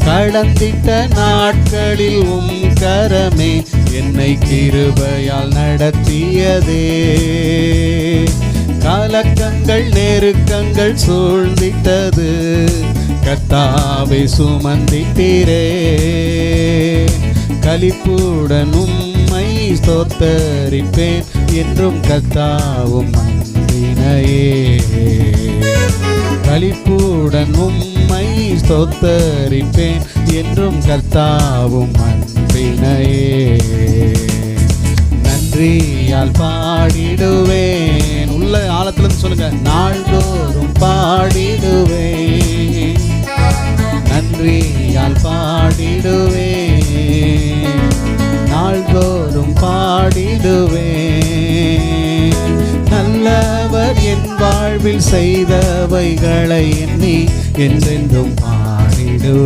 கடந்திட்ட நாட்களில் உம் கரமே என்னை கிருபையால் நடத்தியதே. கலக்கங்கள் நெருக்கங்கள் சூழ்ந்திட்டது, கர்த்தாவை சுமந்திட்டீரே. களிப்புடன் உம்மை ஸ்தோத்தரிப்பேன் என்றும் கர்த்தாவும் அன்பினையே. களிப்புடன் உம்மை ஸ்தோத்தரிப்பேன் என்றும் கர்த்தாவும் அன்பினையே. நன்றியால் பாடிடுவேன். உள்ள ஆழத்திலிருந்து சொல்லுங்க, நாள்தோறும் பாடிடுவேன். நன்றியால் பாடிடுவேன், நாள்தோறும் பாடிடுவேன். நல்லவர் என் வாழ்வில் செய்தவைகளை எண்ணி என்றென்றும் பாடிடுவேன்.